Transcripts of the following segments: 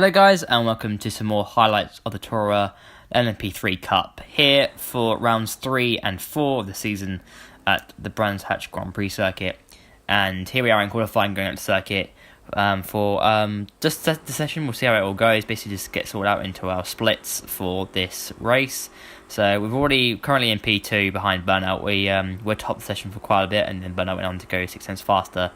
Hello guys, and welcome to some more highlights of the TORA LMP3 Cup, here for rounds 3 and 4 of the season at the Brands Hatch Grand Prix circuit. And here we are in qualifying, going out to circuit for just the session. We'll see how it all goes, basically just get sorted out into our splits for this race. So we're currently in P2 behind Burnout. We're top the session for quite a bit, and then Burnout went on to go 6 tenths faster.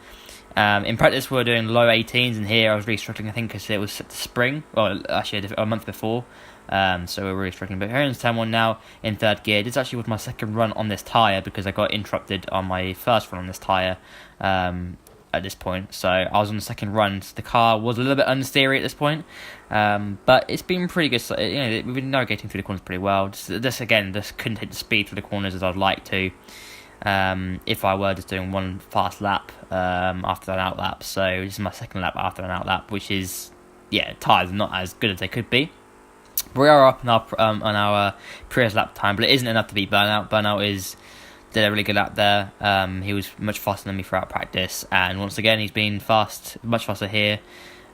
In practice, we were doing low 18s, and here I was really struggling, I think, because it was the spring, well, actually a month before, so we were really struggling. But here in turn 1 now, in third gear. This actually was my second run on this tyre, because I got interrupted on my first run on this tyre at this point. So I was on the second run, so the car was a little bit understeery at this point, but it's been pretty good. So, we've been navigating through the corners pretty well. Just couldn't hit the speed through the corners as I'd like to. If I were just doing one fast lap after an out lap. So this is my second lap after an out lap, which is, tyres are not as good as they could be. But we are up on our previous lap time, but it isn't enough to beat Burnout. Burnout did a really good lap there. He was much faster than me throughout practice, and once again he's been much faster here.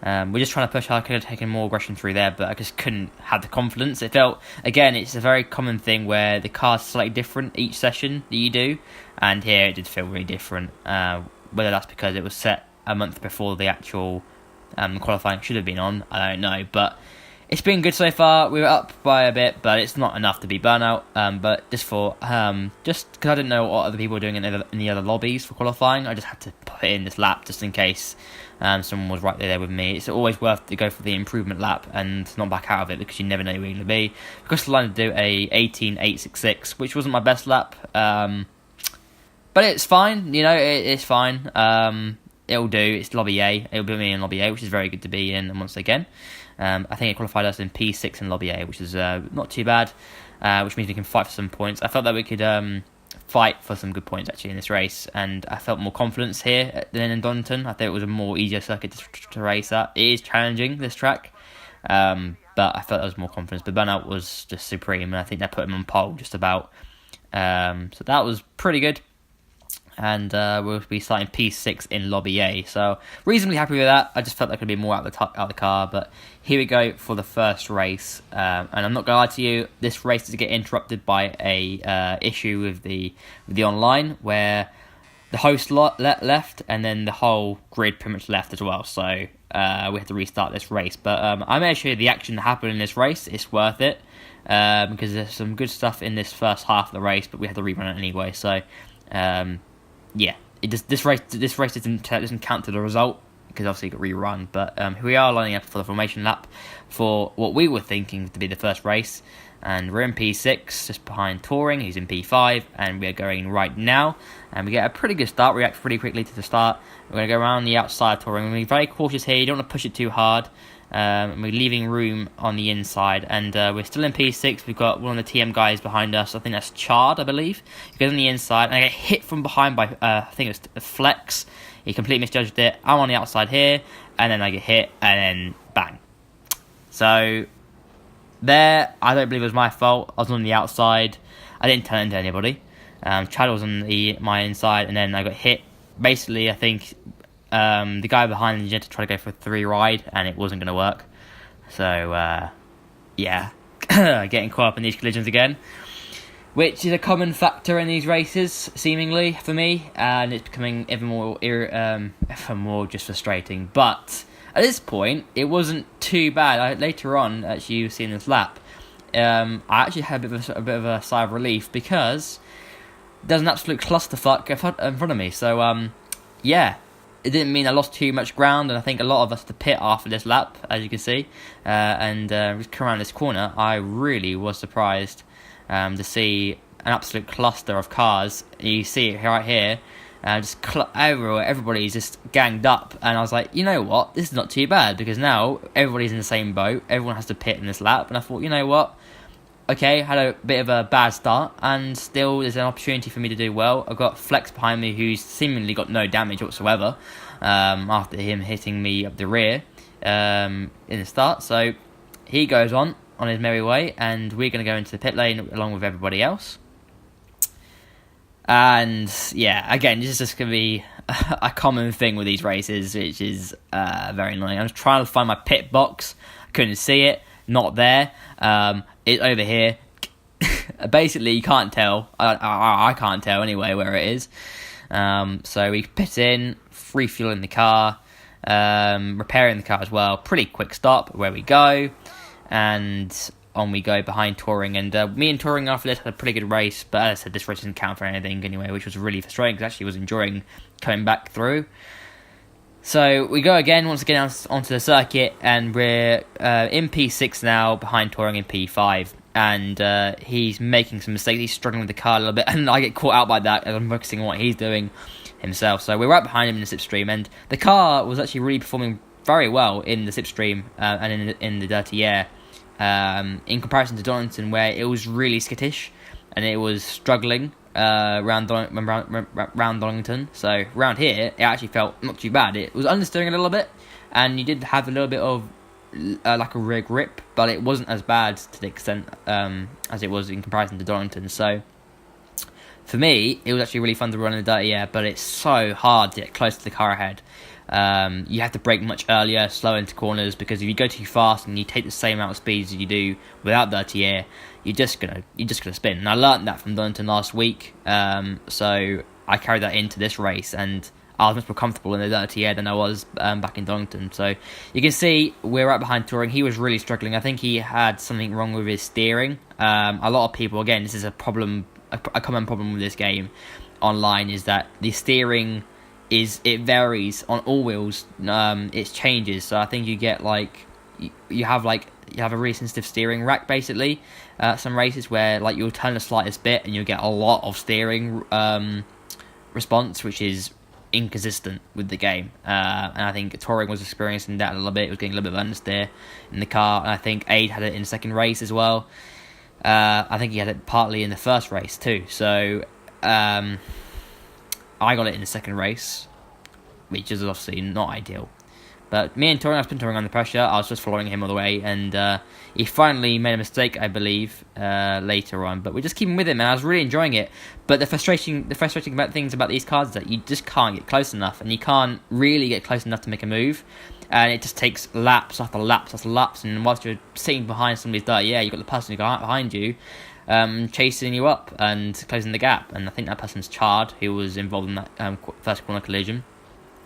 We're just trying to push hard. I could have taken more aggression through there, but I just couldn't have the confidence. It felt, again, it's a very common thing where the car's slightly different each session that you do, and here it did feel really different. Whether that's because it was set a month before the actual qualifying should have been on, I don't know, but it's been good so far. We were up by a bit, but it's not enough to be Burnout. But just because I didn't know what other people were doing in the other lobbies for qualifying, I just had to put it in this lap just in case someone was right there with me. It's always worth to go for the improvement lap and not back out of it, because you never know where you're going to be. Because I lined to do a 18.866, which wasn't my best lap, but it's fine. It's fine. It'll do. It's lobby A. It'll be me in lobby A, which is very good to be in. And once again, I think it qualified us in P6 in lobby A, which is not too bad, which means we can fight for some points. I felt that we could fight for some good points actually in this race, and I felt more confidence here than in Donington. I thought it was a more easier circuit to race at. It is challenging, this track, but I felt there was more confidence. But Burnout was just supreme, and I think that put him on pole just about. So that was pretty good. And we'll be starting P6 in lobby A, so reasonably happy with that. I just felt there could be more out of the car, but here we go for the first race. And I'm not gonna lie to you, this race is getting interrupted by a issue with the online, where the host left, and then the whole grid pretty much left as well. So we had to restart this race. But I'm going to show you the action that happened in this race. It's worth it, because there's some good stuff in this first half of the race, but we had to rerun it anyway. So this race doesn't count to the result, because obviously it got rerun. But here we are lining up for the formation lap for what we were thinking to be the first race, and we're in P6, just behind Touring, who's in P5, and we're going right now, and we get a pretty good start. We react pretty quickly to the start. We're going to go around the outside of Touring. We're going to be very cautious here. You don't want to push it too hard. And we're leaving room on the inside, and we're still in P6. We've got one of the TM guys behind us. I think that's Chard, I believe. He goes on the inside, and I get hit from behind by I think it was Flex. He completely misjudged it. I'm on the outside here, and then I get hit, and then bang. So there, I don't believe it was my fault. I was on the outside. I didn't turn into anybody. Chad was on my inside, and then I got hit. Basically, I think the guy behind me had to try to go for a 3 ride, and it wasn't going to work. So, getting caught up in these collisions again, which is a common factor in these races, seemingly, for me, and it's becoming even more just frustrating. But at this point, it wasn't too bad. Later on, actually, you've seen this lap, I actually had a bit of a sigh of relief, because there's an absolute clusterfuck in front of me. So, it didn't mean I lost too much ground, and I think a lot of us had to pit after this lap, as you can see, and just come around this corner. I really was surprised to see an absolute cluster of cars. You see it right here, just everywhere. Everybody's just ganged up, and I was like, you know what, this is not too bad, because now everybody's in the same boat. Everyone has to pit in this lap, and I thought, you know what, okay, had a bit of a bad start, and still there's an opportunity for me to do well. I've got Flex behind me, who's seemingly got no damage whatsoever, after him hitting me up the rear in the start. So he goes on his merry way, and we're going to go into the pit lane along with everybody else. And yeah, again, this is just going to be a common thing with these races, which is very annoying. I was trying to find my pit box, couldn't see it, not there. It's over here. Basically, you can't tell. I can't tell anyway where it is. So we pit in, refueling the car, repairing the car as well. Pretty quick stop where we go, and on we go behind Touring. And me and Touring after this had a pretty good race, but as I said, this race didn't count for anything anyway, which was really frustrating because I actually was enjoying coming back through. So we go again, once again onto the circuit, and we're in P6 now, behind Touring in P5. And he's making some mistakes. He's struggling with the car a little bit, and I get caught out by that as I'm focusing on what he's doing himself. So we're right behind him in the slipstream, and the car was actually really performing very well in the slipstream and in the dirty air, in comparison to Donington, where it was really skittish and it was struggling round Donington. So round here, it actually felt not too bad. It was understeering a little bit, and you did have a little bit of like a rear grip, but it wasn't as bad to the extent as it was in comparison to Donington. So for me, it was actually really fun to run in the dirty air, but it's so hard to get close to the car ahead. You have to brake much earlier, slow into corners, because if you go too fast and you take the same amount of speed as you do without dirty air, you're just gonna spin. And I learned that from Donington last week, so I carried that into this race, and I was much more comfortable in the dirty air than I was back in Donington. So you can see we're right behind Touring. He was really struggling. I think he had something wrong with his steering. A lot of people, again, this is a problem, a common problem with this game online, is that the steering it varies on all wheels. It changes. So I think you get you have a really sensitive steering rack basically. Some races where you'll turn the slightest bit and you'll get a lot of steering response, which is inconsistent with the game, and I think Touring was experiencing that a little bit. It was getting a little bit of understeer in the car, and I think Aid had it in the second race as well. I think he had it partly in the first race too, so I got it in the second race, which is obviously not ideal. But me and Touring, I've been Touring under pressure. I was just following him all the way, and he finally made a mistake, I believe, later on. But we're just keeping with him, and I was really enjoying it. But the frustrating things about these cars is that you just can't get close enough, and you can't really get close enough to make a move. And it just takes laps after laps after laps. And whilst you're sitting behind somebody's dirty air, you've got the person behind you chasing you up and closing the gap. And I think that person's Chard, who was involved in that first corner collision,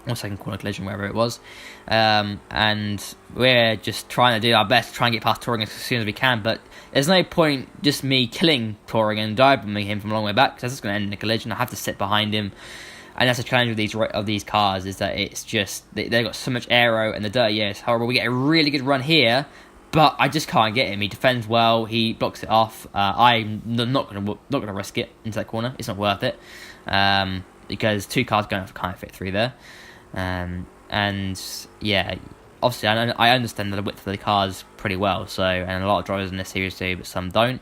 or second corner collision, wherever it was. And we're just trying to do our best to try and get past Touring as soon as we can, but there's no point just me killing Touring and dive-bombing him from a long way back, because that's just going to end in a collision. I have to sit behind him, and that's the challenge with these cars, is that it's just they've got so much aero, and the dirty air is horrible. We get a really good run here, but I just can't get him. He defends well, he blocks it off. I'm not going to risk it into that corner. It's not worth it, because two cars going to kind of fit through there. And yeah, obviously I understand the width of the cars pretty well, so, and a lot of drivers in this series do, but some don't.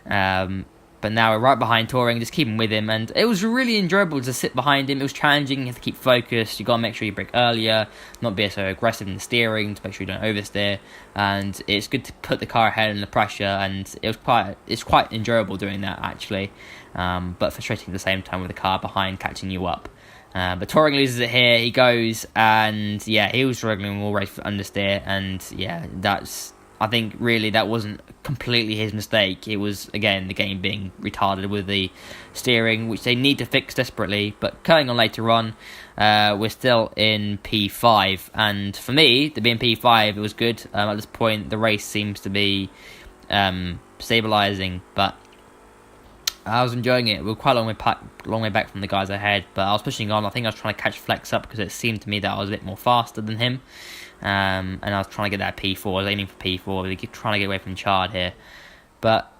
But now we're right behind Touring, just keeping with him, and it was really enjoyable to sit behind him. It was challenging. You have to keep focused. You got to make sure you brake earlier, not be so aggressive in the steering to make sure you don't oversteer. And it's good to put the car ahead in the pressure, and it's quite enjoyable doing that actually, but frustrating at the same time with the car behind catching you up. But Touring loses it here. He goes, and yeah, he was struggling all race for understeer, and yeah, I think really that wasn't completely his mistake. It was, again, the game being retarded with the steering, which they need to fix desperately. But going on later on, we're still in P5, and for me, to be in P5, it was good. At this point, the race seems to be stabilising, but I was enjoying it. We were quite a long way back from the guys ahead, but I was pushing on. I think I was trying to catch Flex up because it seemed to me that I was a bit more faster than him, and I was trying to get that P4. I was aiming for P4. We keep trying to get away from Chard here, but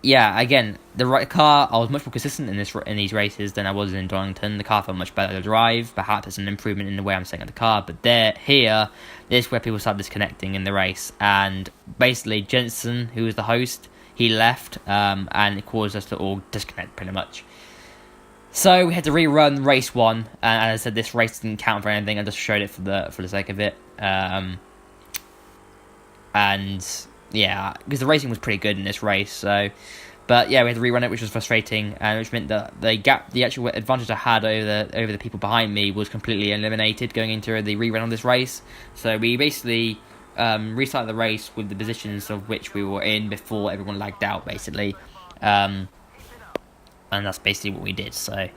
yeah, again, the right car. I was much more consistent in these races than I was in Donington. The car felt much better to drive. Perhaps it's an improvement in the way I'm setting up the car, but here is where people start disconnecting in the race, and basically Jensen, who was the host, he left, and it caused us to all disconnect pretty much. So we had to rerun race 1, and as I said, this race didn't count for anything. I just showed it for the sake of it, and yeah, because the racing was pretty good in this race. So, But yeah, we had to rerun it, which was frustrating, and which meant that the actual advantage I had over the people behind me was completely eliminated going into the rerun of this race. So we basically restarted the race with the positions of which we were in before everyone lagged out, basically. And that's basically what we did. So you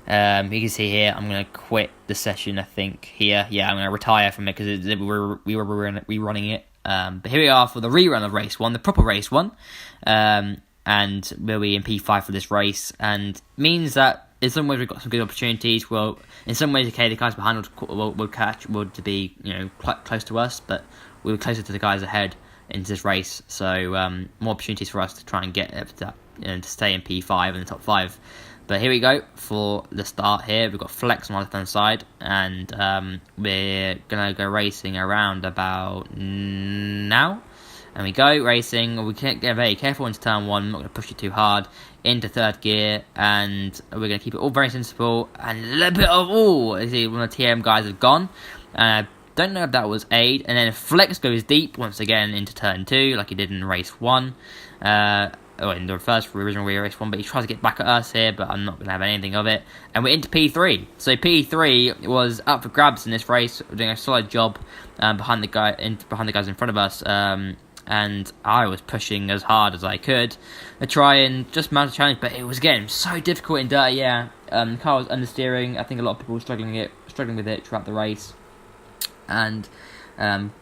can see here, I'm going to quit the session, I think, here. Yeah, I'm going to retire from it because we were rerunning it. But here we are for the rerun of race 1, the proper race 1. And we'll be in P5 for this race, and means that in some ways we've got some good opportunities. Well, in some ways, okay, the guys behind would be quite close to us, but we were closer to the guys ahead into this race, so more opportunities for us to try and get up to that, to stay in P5 in the top 5. But here we go for the start. Here we've got Flex on the left hand side, and we're gonna go racing around about now. And we go racing. We can't get very careful into turn 1. I'm not going to push it too hard into third gear, and we're going to keep it all very sensible. And a little bit of see, one of the TM guys have gone. Don't know if that was aid. And then Flex goes deep once again into turn 2, like he did in race 1. In the original race 1, but he tries to get back at us here, but I'm not going to have anything of it. And we're into P3. So P3 was up for grabs in this race, doing a solid job behind the guys in front of us. And I was pushing as hard as I could to try and just mount a challenge, but it was getting so difficult in dirty air. The car was understeering. I think a lot of people were struggling with it throughout the race. And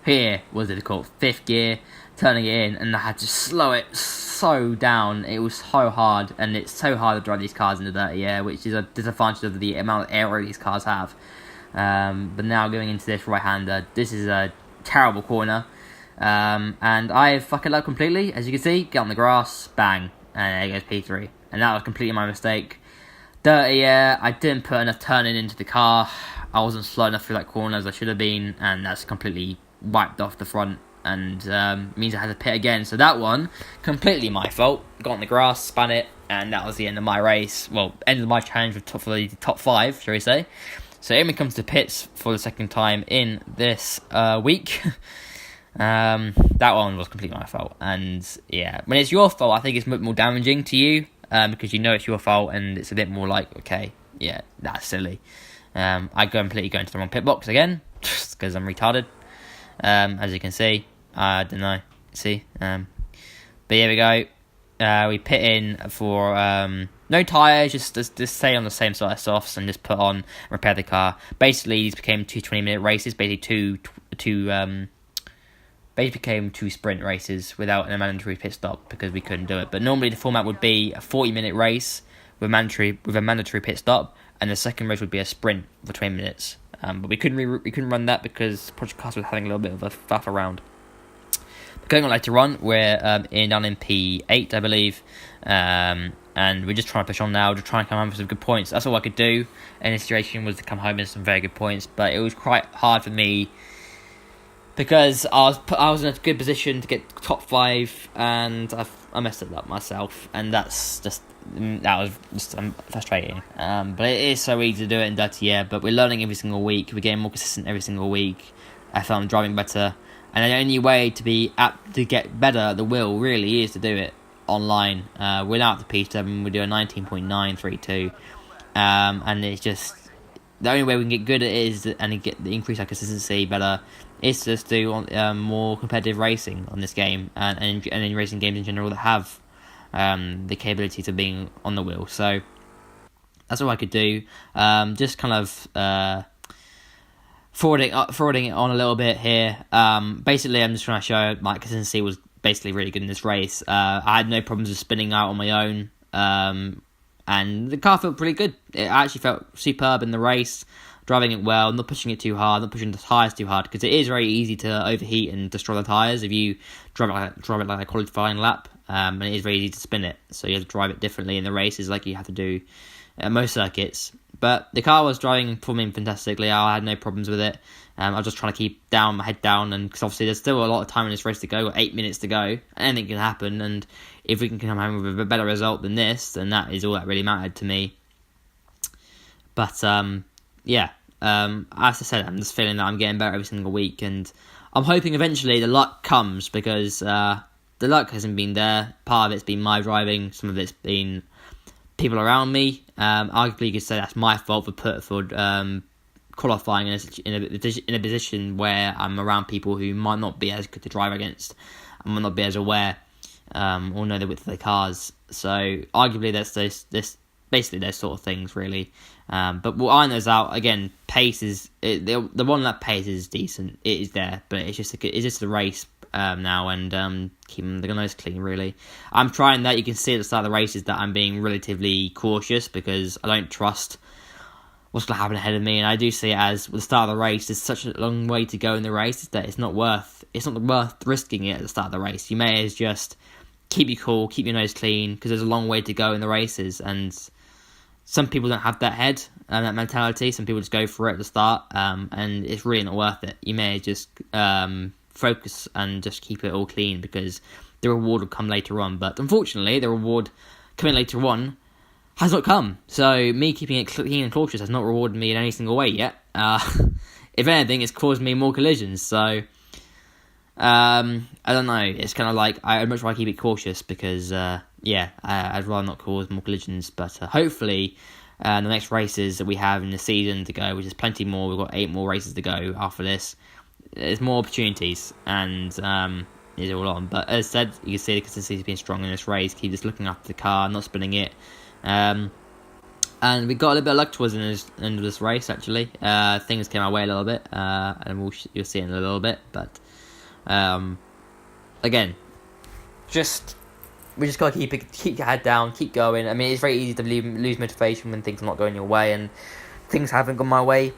here was difficult. 5th gear, turning it in, and I had to slow it so down. It was so hard, and it's so hard to drive these cars in the dirty air, which is a disadvantage of the amount of aero these cars have. But now going into this right-hander, this is a terrible corner. And I fuck it up completely, as you can see. Get on the grass, bang, and there goes P3. And that was completely my mistake. Dirty air, I didn't put enough turning into the car. I wasn't slow enough through that corner as I should have been, and that's completely wiped off the front, and means I had to pit again. So that one, completely my fault. Got on the grass, spun it, and that was the end of my race. Well, end of my challenge for the top 5, shall we say. So Amy comes to pits for the second time in this week. That one was completely my fault, and yeah, when it's your fault, I think it's a bit more damaging to you, because you know it's your fault, and it's a bit more like, okay, yeah, that's silly. I completely go into the wrong pit box again, just because I'm retarded, as you can see. I don't know, see, but here we go. We pit in for no tyres, just stay on the same side of softs and just put on and repair the car. Basically, these became 2 20-minute races, basically became 2 sprint races without a mandatory pit stop because we couldn't do it. But normally the format would be a 40-minute race with a mandatory pit stop, and the second race would be a sprint for 20 minutes. But we couldn't run that because Project Cast was having a little bit of a faff around. But going on later on, we're down in P8, I believe, and we're just trying to push on now, just trying to come home with some good points. That's all I could do in this situation, was to come home with some very good points. But it was quite hard for me, because I was in a good position to get top 5, and I messed it up myself, and that was just frustrating. But it is so easy to do it in dirty air. But we're learning every single week. We're getting more consistent every single week. I feel I'm driving better, and the only way to get better at the wheel really is to do it online. We're now at the P7. We do a 19.932, and it's just the only way we can get good at it is and increase our consistency better. Is just do more competitive racing on this game, and in racing games in general that have the capabilities of being on the wheel. So that's all I could do. Just kind of forwarding it on a little bit here. Basically, I'm just trying to show my consistency was basically really good in this race. I had no problems with spinning out on my own, and the car felt pretty good. It actually felt superb in the race. Driving it well, not pushing it too hard, not pushing the tyres too hard, because it is very easy to overheat and destroy the tyres if you drive it like a qualifying lap, and it is very easy to spin it, so you have to drive it differently in the races like you have to do at most circuits. But the car was performing fantastically. I had no problems with it. I was just trying to keep my head down, and because obviously there's still a lot of time in this race to go, got 8 minutes to go, anything can happen, and if we can come home with a better result than this, then that is all that really mattered to me. But yeah. As I said, I'm just feeling that I'm getting better every single week, and I'm hoping eventually the luck comes, because the luck hasn't been there. Part of it's been my driving, some of it's been people around me. Arguably, you could say that's my fault for qualifying in a position where I'm around people who might not be as good to drive against, and might not be as aware or know the width of the cars. So arguably, that's this basically those sort of things really. But what I know is out again. Pace is the 1 lap pace is decent. It is there, but it's just the race now, and keeping the nose clean really. I'm trying that. You can see at the start of the races that I'm being relatively cautious because I don't trust what's going to happen ahead of me, and I do see it as with the start of the race. There's such a long way to go in the race that it's not worth risking it at the start of the race. You may as just keep your cool, keep your nose clean, because there's a long way to go in the races, and some people don't have that head and that mentality. Some people just go for it at the start, and it's really not worth it. You may just focus and just keep it all clean, because the reward will come later on. But unfortunately, the reward coming later on has not come. So me keeping it clean and cautious has not rewarded me in any single way yet. If anything, it's caused me more collisions. So I don't know. It's kind of like I'd much rather keep it cautious because I'd rather not cause more collisions. But hopefully, the next races that we have in the season to go, which is plenty more. We've got 8 more races to go after this. There's more opportunities, and it's all on. But as I said, you can see the consistency has been strong in this race. Keep just looking after the car, not spinning it. And we got a little bit of luck towards the end of this race, actually. Things came our way a little bit, and you'll see in a little bit. But again, we just got to keep your head down, keep going. I mean, it's very easy to lose motivation when things are not going your way, and things haven't gone my way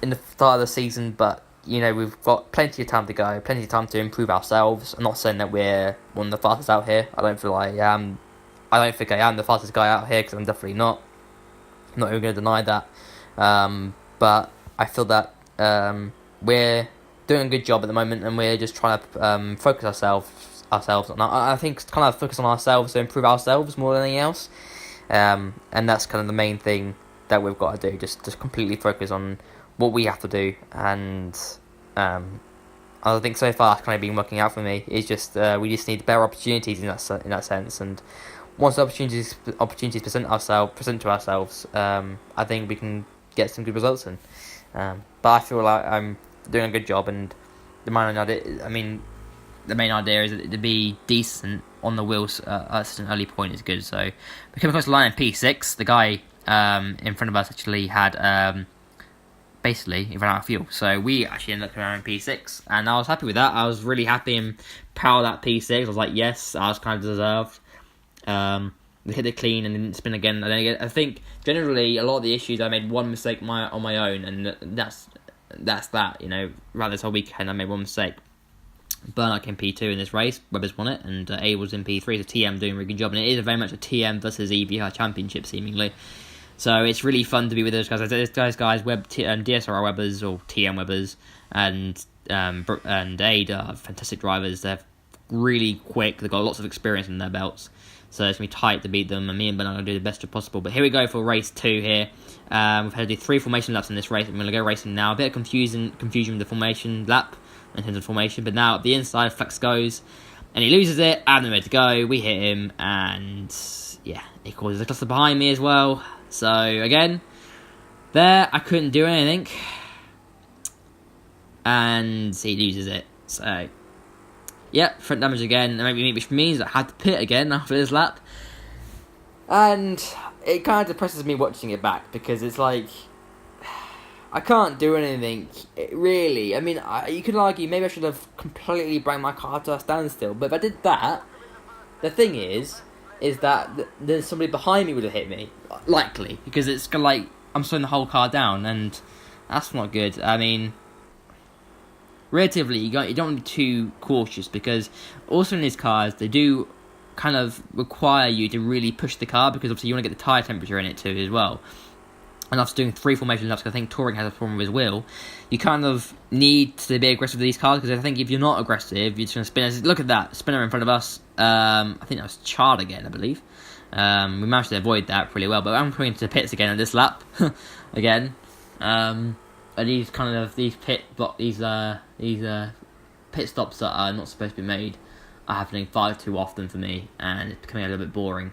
in the start of the season. But we've got plenty of time to go, plenty of time to improve ourselves. I'm not saying that we're one of the fastest out here. I don't think I am the fastest guy out here, because I'm definitely not. I'm not even going to deny that. But I feel that we're doing a good job at the moment, and we're just trying to focus ourselves. And I think kind of focus on ourselves to improve ourselves more than anything else. And that's kind of the main thing that we've got to do. Just completely focus on what we have to do. And I think so far it's kind of been working out for me. It's just we just need better opportunities in that sense. And once the opportunities present to ourselves, I think we can get some good results in. But I feel like I'm doing a good job, and the main idea is to be decent on the wheels at an early point is good. So we came across the line in P6. The guy in front of us actually had basically he ran out of fuel, so we actually ended up coming around in P6, and I was happy with that. I was really happy and proud of that P6. I was like, yes, I was kind of deserved. We hit it clean and didn't spin again. I think generally a lot of the issues I made one mistake on my own, and that's that. Rather this whole weekend I made one mistake. Bernard came P2 in this race. Weber's won it, and A was in P3. So TM doing a really good job, and it is very much a TM versus EBR championship seemingly. So it's really fun to be with those guys. Those guys, DSR Webers or TM Webers, and Aid are fantastic drivers. They're really quick. They've got lots of experience in their belts. So it's going to be tight to beat them, and me and Ben are going to do the best job possible. But here we go for race 2 here. We've had to do 3 formation laps in this race. I'm going to go racing now. A bit of confusion with the formation lap in terms of formation. But now, at the inside, Flex goes, and he loses it, and nowhere to go. We hit him, and yeah, he causes a cluster behind me as well. So, again, there, I couldn't do anything. And he loses it. So, yep, front damage again, which means I had to pit again after this lap. And it kind of depresses me watching it back, because it's like, I can't do anything, really. I mean, you could argue maybe I should have completely brought my car to a standstill, but if I did that, the thing is that there's somebody behind me would have hit me, likely, because it's kind of like, I'm slowing the whole car down, and that's not good. I mean, relatively, you don't want to be too cautious, because also in these cars, they do kind of require you to really push the car, because obviously you want to get the tyre temperature in it too as well. And after doing 3 formation laps, because I think Touring has a problem with his wheel, you kind of need to be aggressive with these cars, because I think if you're not aggressive, you're just going to spin. Look at that, spinner in front of us. I think that was Chard again, I believe. We managed to avoid that pretty well, but I'm coming to the pits again on this lap, again. And these pit stops that are not supposed to be made happening far too often for me, and it's becoming a little bit boring.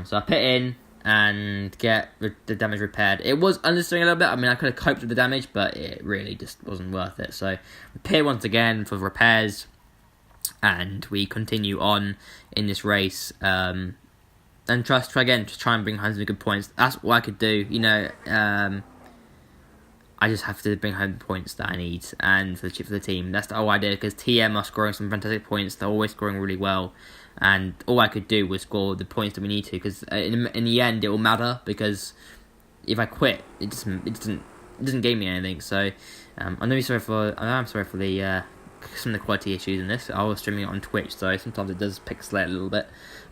So I put in and get the damage repaired. It was understeering a little bit. I mean, I could have coped with the damage, but it really just wasn't worth it. So repair once again for repairs, and we continue on in this race. And try again to try and bring home some good points. That's what I could do. I just have to bring home the points that I need and for the team. That's the whole idea, because TM are scoring some fantastic points. They're always scoring really well, and all I could do was score the points that we need to. Because in the end, it will matter. Because if I quit, it doesn't gain me anything. So I'm sorry for the some of the quality issues in this. I was streaming it on Twitch, so sometimes it does pixelate a little bit.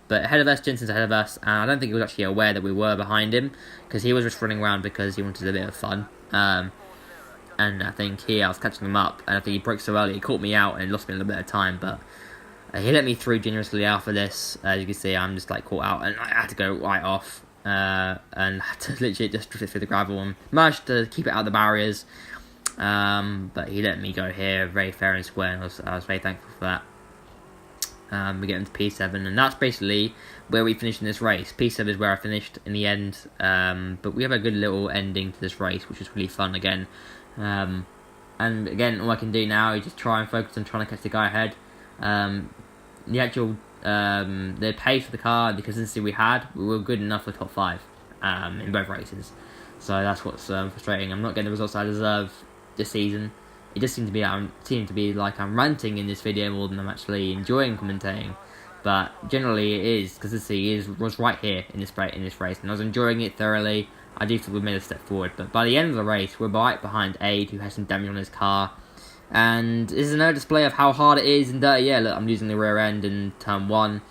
But ahead of us, Jensen's ahead of us, and I don't think he was actually aware that we were behind him, because he was just running around because he wanted a bit of fun. And I think here I was catching him up, and I think he broke so early, he caught me out and lost me a little bit of time, but he let me through generously after this. As you can see, I'm just caught out, and I had to go right off, and had to literally just drift it through the gravel, and managed to keep it out of the barriers, but he let me go here very fair and square, and I was very thankful for that. We get into P7, and that's basically where we finished in this race. P7 is where I finished in the end, but we have a good little ending to this race, which was really fun again. And again, all I can do now is just try and focus on trying to catch the guy ahead. The actual the pace of the car, the consistency we had, we were good enough for top 5 in both races. So that's what's frustrating. I'm not getting the results I deserve this season. It just seemed to be like I'm ranting in this video more than I'm actually enjoying commentating. But generally it is, because consistency was right here in this race, and I was enjoying it thoroughly. I do think we made a step forward, but by the end of the race, we're right behind Aid, who has some damage on his car. And this is another display of how hard it is in Dirty Air. Look, I'm losing the rear end in turn 1,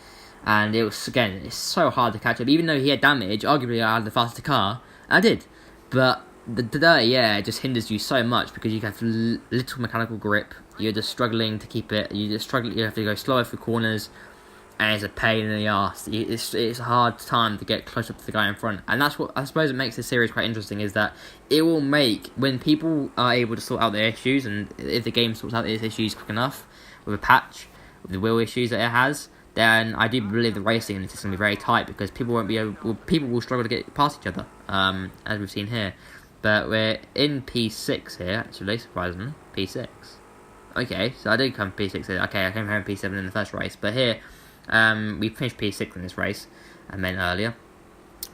and it's so hard to catch up. Even though he had damage, arguably I had the faster car, and I did. But the Dirty Air just hinders you so much, because you have little mechanical grip. You're just struggling to keep it. You have to go slower through corners, and it's a pain in the arse. It's a hard time to get close up to the guy in front, and that's what I suppose it makes this series quite interesting, is that it will make, when people are able to sort out their issues, and if the game sorts out its issues quick enough with a patch, with the wheel issues that it has, then I do believe the racing in this is going to be very tight, because people will struggle to get past each other, as we've seen here. But we're in P6 here, actually, surprisingly. P6. Okay, so I did come P6 here. Okay, I came here in P7 in the first race, but here we finished P6 in this race, I meant earlier.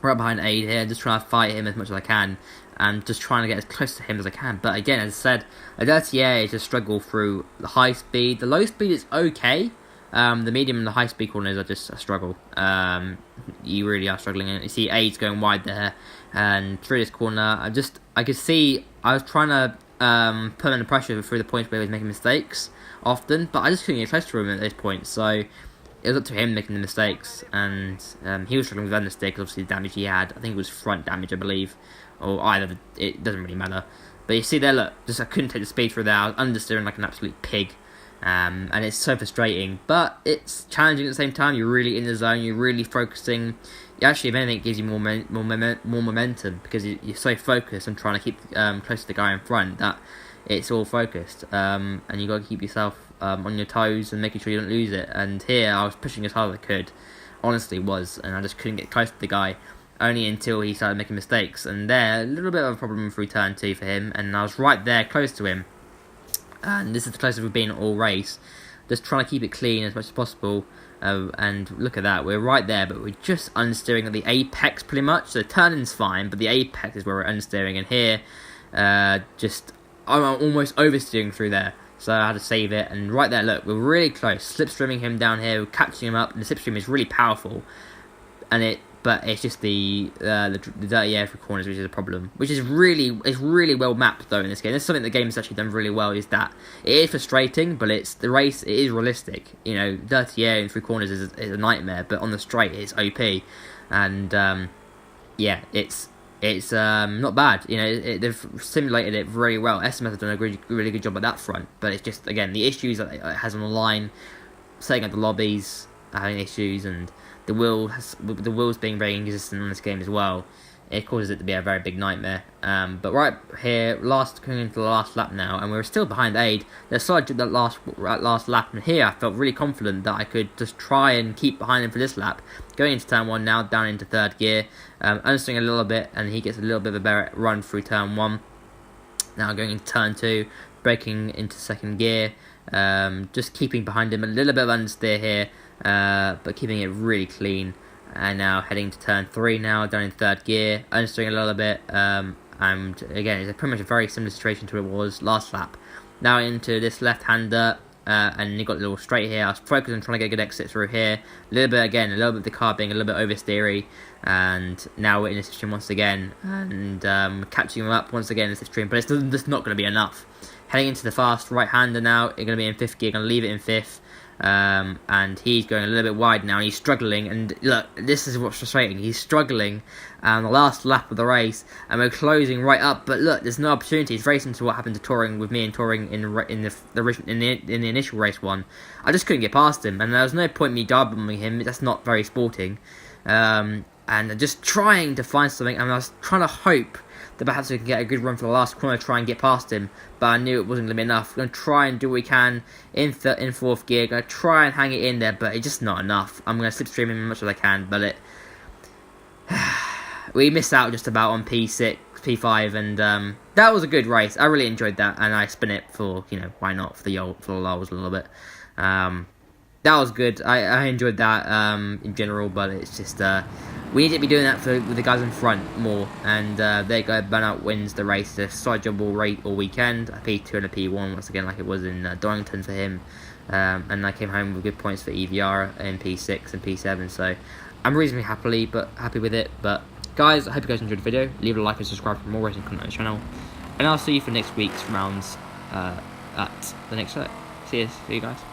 Right behind Aid here, just trying to fight him as much as I can, and just trying to get as close to him as I can. But again, as I said, a Dirty Air is a struggle through the high speed. The low speed is okay. The medium and the high speed corners are just a struggle. You really are struggling. And you see Aid's going wide there, and through this corner, I could see I was trying to put him under pressure through the points where he was making mistakes often, but I just couldn't get close to him at those points. So it was up to him making the mistakes, and he was struggling with understeer because obviously the damage he had. I think it was front damage, I believe, or either. It doesn't really matter. But you see there, look, I couldn't take the speed through there. I was understeering like an absolute pig. And it's so frustrating, but it's challenging at the same time. You're really in the zone, you're really focusing. Actually, if anything, it gives you more momentum, because you're so focused on trying to keep close to the guy in front that it's all focused. And you got to keep yourself on your toes and making sure you don't lose it. And here, I was pushing as hard as I could, honestly was, and I just couldn't get close to the guy, only until he started making mistakes. And there, a little bit of a problem through turn 2 for him, and I was right there close to him. And this is the closest we've been all race, just trying to keep it clean as much as possible. And look at that, we're right there, but we're just understeering at the apex pretty much. So the turning's fine, but the apex is where we're understeering. And here, I'm almost oversteering through there, so I had to save it. And right there, look, we're really close, slipstreaming him down here, we're catching him up, and the slipstream is really powerful. But it's just the Dirty Air through corners which is a problem, which is really well mapped though in this game. This is something the game has actually done really well, is that it is frustrating, but the race is realistic. You know, Dirty Air through corners is a nightmare, but on the straight it's OP, and yeah, it's not bad. You know, they've simulated it very well. SMS have done a really good job at that front, but it's just, again, the issues that it has on the line, setting up the lobbies, having issues, and the wheels being very inconsistent on this game as well. it causes it to be a very big nightmare. But right here, coming into the last lap now, and we were still behind Aid. They started that last lap, and here I felt really confident that I could just try and keep behind him for this lap. Going into turn 1 now, down into 3rd gear, understeering a little bit, and he gets a little bit of a better run through turn 1. Now going into turn 2, braking into 2nd gear, just keeping behind him, a little bit of understeer here, but keeping it really clean. And now heading to turn 3 now, down in 3rd gear, understeering a little bit, and again, it's pretty much a very similar situation to what it was last lap. Now into this left-hander, and he got a little straight here. I was focused on trying to get a good exit through here. A little bit of the car being a little bit oversteery, and now we're in this stream once again, and catching him up once again in this stream, but it's just not going to be enough. Heading into the fast right-hander now, you're going to be in 5th gear, going to leave it in 5th. And he's going a little bit wide now, and he's struggling, and look, this is what's frustrating, he's struggling the last lap of the race, and we're closing right up, but look, there's no opportunity. It's very similar to what happened to Touring with me and Touring in the initial race one. I just couldn't get past him, and there was no point me dive-bombing him. That's not very sporting, and just trying to find something, and I was trying to hope that perhaps we can get a good run for the last corner, try and get past him, but I knew it wasn't going to be enough. We're going to try and do what we can in 4th gear, going to try and hang it in there, but it's just not enough. I'm going to slipstream him as much as I can, but we missed out just about on P6, P5, and that was a good race. I really enjoyed that, and I spin it for, why not, for the lulls a little bit. That was good. I enjoyed that in general, but it's just we need to be doing that with the guys in front more. And there you go, Burnout wins the race. A side job all weekend. A P2 and a P1 once again, like it was in Donington for him. And I came home with good points for EVR in P6 and P7. So I'm reasonably happy with it. But guys, I hope you guys enjoyed the video. Leave a like and subscribe for more racing content on the channel. And I'll see you for next week's rounds at the next set. See you guys.